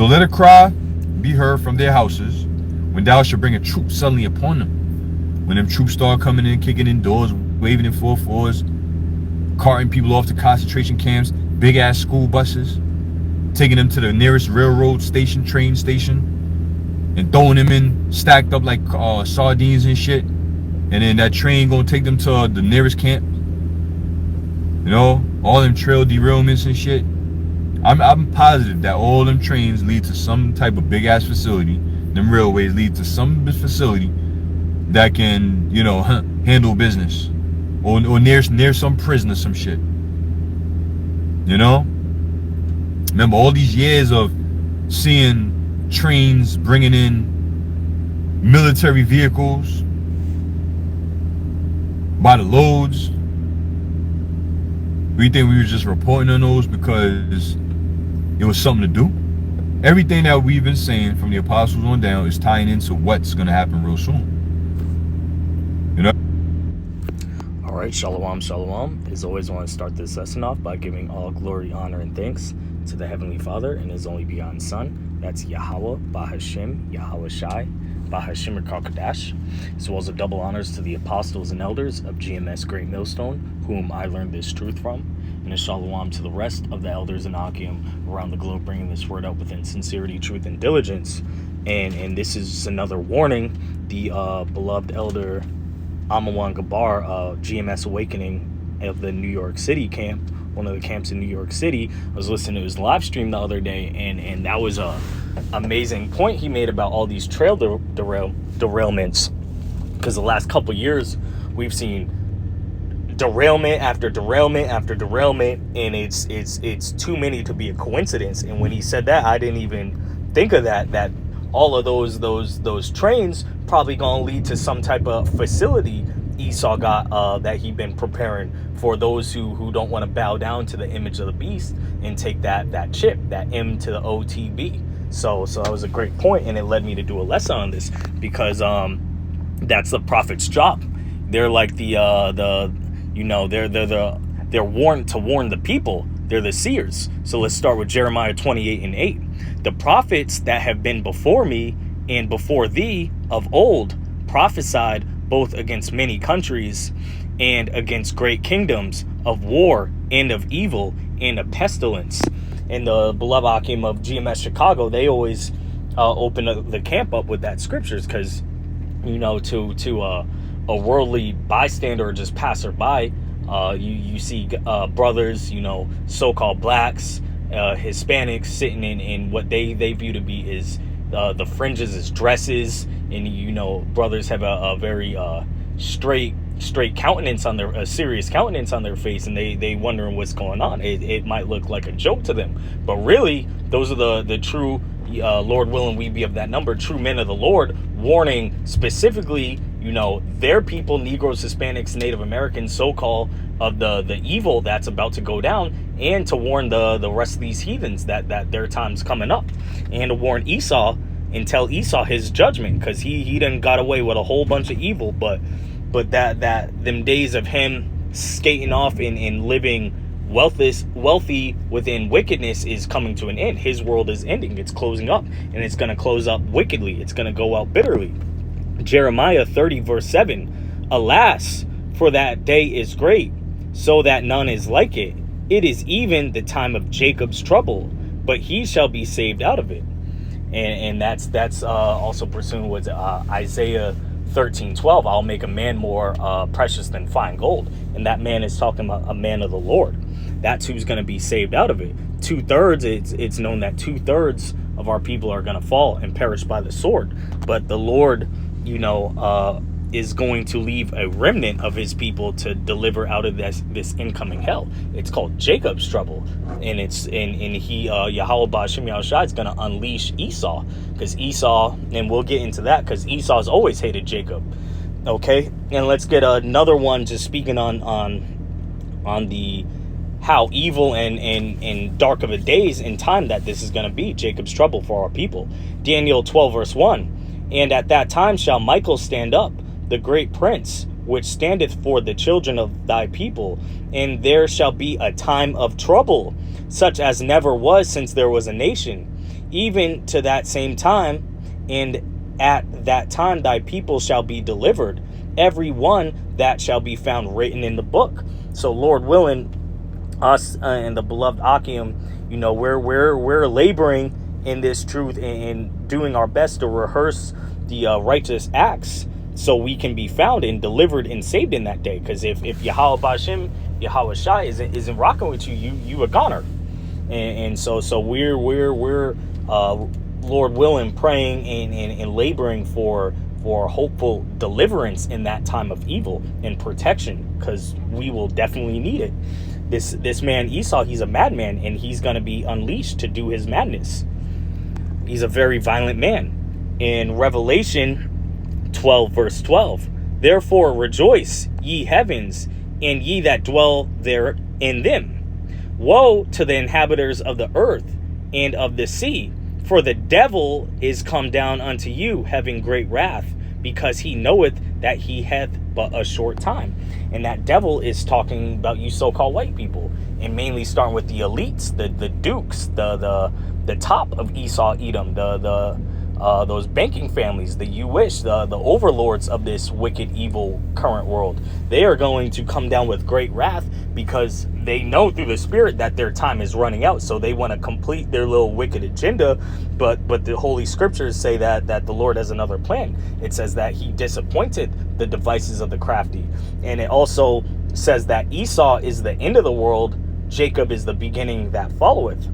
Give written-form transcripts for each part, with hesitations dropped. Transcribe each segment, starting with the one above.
So let a cry be heard from their houses, when thou shalt bring a troop suddenly upon them. When them troops start coming in, kicking in doors, waving in 4-4s, carting people off to concentration camps, big ass school buses, taking them to the nearest railroad station, train station, and throwing them in stacked up like sardines and shit. And then that train gonna take them to the nearest camp. You know, all them trail derailments and shit. I'm positive that all them trains lead to some type of big ass facility. Them railways lead to some facility that can, you know, handle business, or near some prison or some shit. You know, remember all these years of seeing trains bringing in military vehicles by the loads. We think we were just reporting on those because it was something to do. Everything that we've been saying from the apostles on down is tying into what's going to happen real soon. You know? All right, shalom, shalom. As always, I want to start this lesson off by giving all glory, honor, and thanks to the Heavenly Father and His only begotten Son. That's Yahweh, Bahashem, Yahweh Shai, Bahashem Kadash, as well as a double honors to the apostles and elders of GMS Great Millstone, whom I learned this truth from, and a shalom to the rest of the elders in Akim around the globe, bringing this word out within sincerity, truth, and diligence. And this is another warning. The beloved elder Amawan Gabar, GMS Awakening of the New York City camp, one of the camps in New York City, I was listening to his live stream the other day, and that was a amazing point he made about all these trail derailments, because the last couple years we've seen derailment after derailment after derailment, and it's too many to be a coincidence. And when he said that, I didn't even think of that all of those trains probably gonna lead to some type of facility Esau got that he'd been preparing for those who don't want to bow down to the image of the beast and take that chip, that M to the OTB. So that was a great point, and it led me to do a lesson on this, because that's the prophet's job. They're like they're warned to warn the people. They're the seers. So let's start with Jeremiah 28:8. The prophets that have been before me and before thee of old prophesied both against many countries and against great kingdoms, of war and of evil and of pestilence. And the beloved Akim of GMS Chicago, they always open the camp up with that scriptures, because, you know, to a worldly bystander or just passerby, you see brothers, you know, so-called blacks, Hispanics sitting in what they view to be is the fringes as dresses, and, you know, brothers have a very straight countenance on their serious countenance on their face, and they wondering what's going on. It might look like a joke to them, but really those are the true Lord willing we be of that number, true men of the Lord, warning specifically, you know, their people, Negroes, Hispanics, Native Americans, so-called, of the evil that's about to go down, and to warn the rest of these heathens that their time's coming up, and to warn Esau and tell Esau his judgment, because he done got away with a whole bunch of evil, but that them days of him skating off and living wealthy within wickedness is coming to an end. His world is ending. It's closing up, and it's going to close up wickedly. It's going to go out bitterly. Jeremiah 30:7. Alas, for that day is great, so that none is like it. It is even the time of Jacob's trouble, but he shall be saved out of it. And that's also pursuing with Isaiah 13:12. I'll make a man more precious than fine gold. And that man is talking about a man of the Lord. That's who's going to be saved out of it. 2/3, it's known that 2/3 of our people are going to fall and perish by the sword. But the Lord, you know, is going to leave a remnant of his people to deliver out of this incoming hell. It's called Jacob's trouble, and Yahweh Ba'ashem Yahushua is going to unleash Esau, because Esau, and we'll get into that, because Esau's always hated Jacob. Okay, and let's get another one, just speaking on the how evil and dark of a days and time that this is going to be, Jacob's trouble for our people. Daniel 12:1. And at that time shall Michael stand up, the great prince, which standeth for the children of thy people, and there shall be a time of trouble, such as never was since there was a nation, even to that same time, and at that time thy people shall be delivered, every one that shall be found written in the book. So Lord willing, us and the beloved Akim, you know, we're laboring in this truth and doing our best to rehearse the righteous acts, so we can be found and delivered and saved in that day. Because if Yahweh Bashim, Yahweh Shai isn't rocking with you, you a goner. And so we're Lord willing, praying and laboring for hopeful deliverance in that time of evil and protection, because we will definitely need it. This man Esau, he's a madman, and he's going to be unleashed to do his madness. He's a very violent man. In Revelation 12 verse 12, therefore rejoice, ye heavens, and ye that dwell there in them. Woe to the inhabitants of the earth and of the sea, for the devil is come down unto you, having great wrath, because he knoweth that he hath but a short time. And that devil is talking about you so-called white people, and mainly starting with the elites, the dukes, the top of Esau, Edom, those banking families, the Jewish, the overlords of this wicked, evil current world. They are going to come down with great wrath, because they know through the spirit that their time is running out. So they want to complete their little wicked agenda. But the Holy Scriptures say that the Lord has another plan. It says that he disappointed the devices of the crafty. And it also says that Esau is the end of the world, Jacob is the beginning that followeth.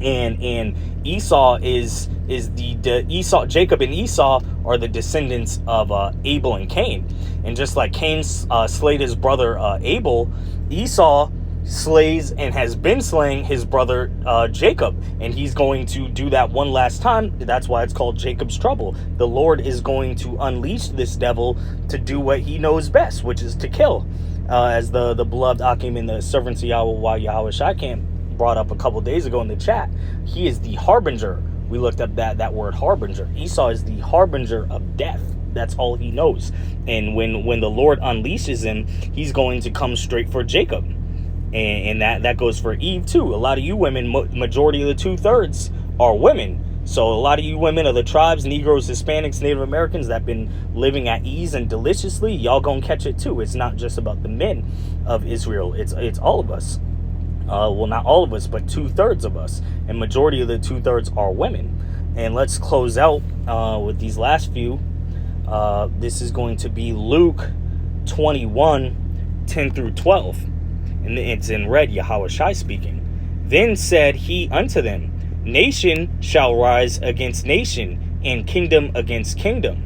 And Esau is the Esau. Jacob and Esau are the descendants of Abel and Cain. And just like Cain slayed his brother Abel, Esau slays and has been slaying his brother Jacob, and he's going to do that one last time. That's why it's called Jacob's trouble. The Lord is going to unleash this devil to do what he knows best, which is to kill. As the beloved Akim in the servants of Yahweh Shai brought up a couple days ago in the chat, he is the harbinger. We looked up that word harbinger. Esau is the harbinger of death. That's all he knows. And when the Lord unleashes him, he's going to come straight for Jacob. And that goes for Eve too. A lot of you women, majority of the 2/3 are women. So a lot of you women of the tribes, Negroes, Hispanics, Native Americans that been living at ease and deliciously, y'all gonna catch it too. It's not just about the men of Israel. It's all of us. Well, not all of us, but 2/3 of us. And majority of the 2/3 are women. And let's close out with these last few. This is going to be Luke 21:10 through 12. And it's in red, Yahweh Shai speaking. Then said he unto them, nation shall rise against nation, and kingdom against kingdom.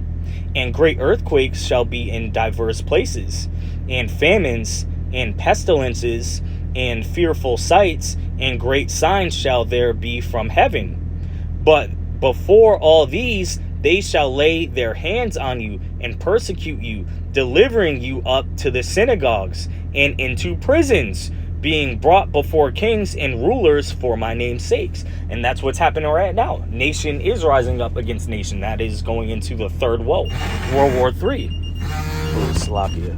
And great earthquakes shall be in diverse places, and famines, and pestilences, and fearful sights, and great signs shall there be from heaven. But before all these, they shall lay their hands on you and persecute you, delivering you up to the synagogues and into prisons, being brought before kings and rulers for my name's sakes. And that's what's happening right now. Nation is rising up against nation. That is going into the third woe, World War III. Ooh, Slovakia.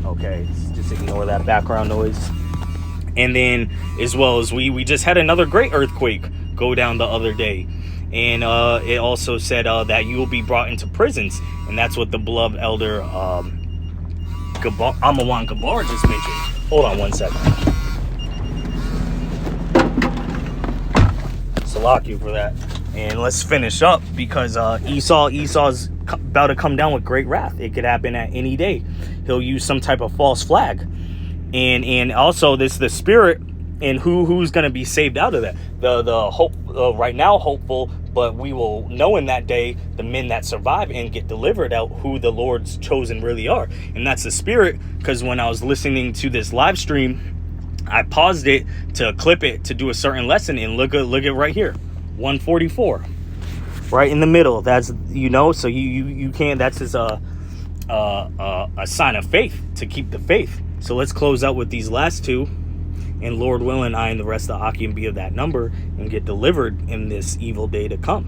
Okay, just ignore that background noise. And then, as well as we just had another great earthquake go down the other day. And it also said that you will be brought into prisons. And that's what the beloved elder Amawan Gabar just mentioned. Hold on one second. Salakia for that. And let's finish up, because Esau's about to come down with great wrath. It could happen at any day. He'll use some type of false flag. And also this the spirit, and who's going to be saved out of that. The hope right now hopeful, but we will know in that day the men that survive and get delivered out who the Lord's chosen really are. And that's the spirit, because when I was listening to this live stream, I paused it to clip it to do a certain lesson, and look at right here, 144, right in the middle. That's, so you can't. That's just a sign of faith, to keep the faith. So let's close out with these last two. And Lord willing, I and the rest of Akim be of that number and get delivered in this evil day to come.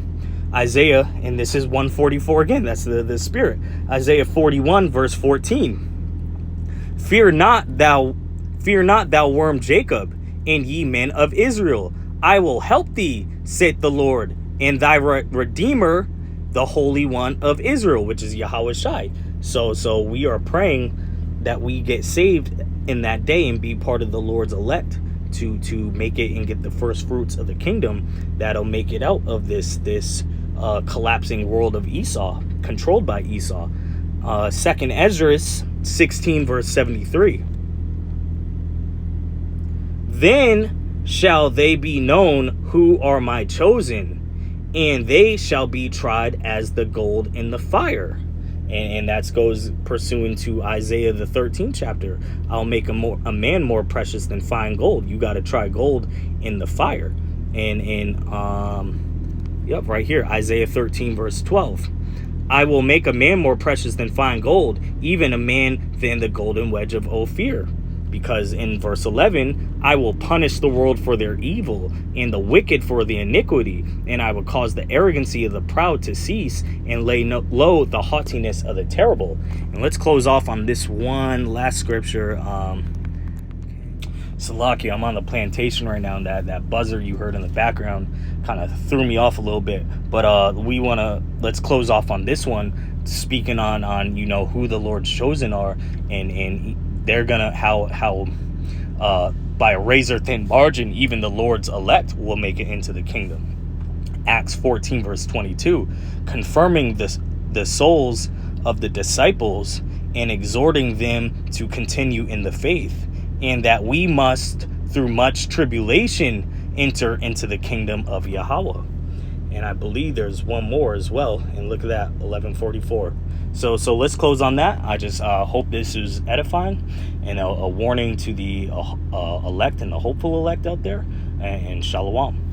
Isaiah, and this is 144 again, that's the spirit. Isaiah 41 verse 14. Fear not thou worm Jacob, and ye men of Israel. I will help thee, saith the Lord, and thy Redeemer, the Holy One of Israel, which is Yahweh Shai. So we are praying that we get saved in that day and be part of the Lord's elect to make it and get the first fruits of the kingdom that'll make it out of this collapsing world of Esau, controlled by Esau. 2nd Ezra 16 verse 73. Then shall they be known who are my chosen, and they shall be tried as the gold in the fire. And that goes pursuant to Isaiah the 13th chapter. I'll make a man more precious than fine gold. You got to try gold in the fire. And right here, Isaiah 13 verse 12. I will make a man more precious than fine gold, even a man than the golden wedge of Ophir. Because in verse 11, I will punish the world for their evil and the wicked for the iniquity, and I will cause the arrogancy of the proud to cease and lay low the haughtiness of the terrible. And let's close off on this one last scripture. Salaki, I'm on the plantation right now, and that buzzer you heard in the background kind of threw me off a little bit. But let's close off on this one, speaking on who the Lord's chosen are, and they're gonna how by a razor thin margin even the Lord's elect will make it into the kingdom. Acts 14 verse 22, confirming the souls of the disciples and exhorting them to continue in the faith, and that we must through much tribulation enter into the kingdom of Yahweh. And I believe there's one more as well, and look at that, 1144. So let's close on that. I just hope this is edifying and a warning to the elect and the hopeful elect out there. And shalom.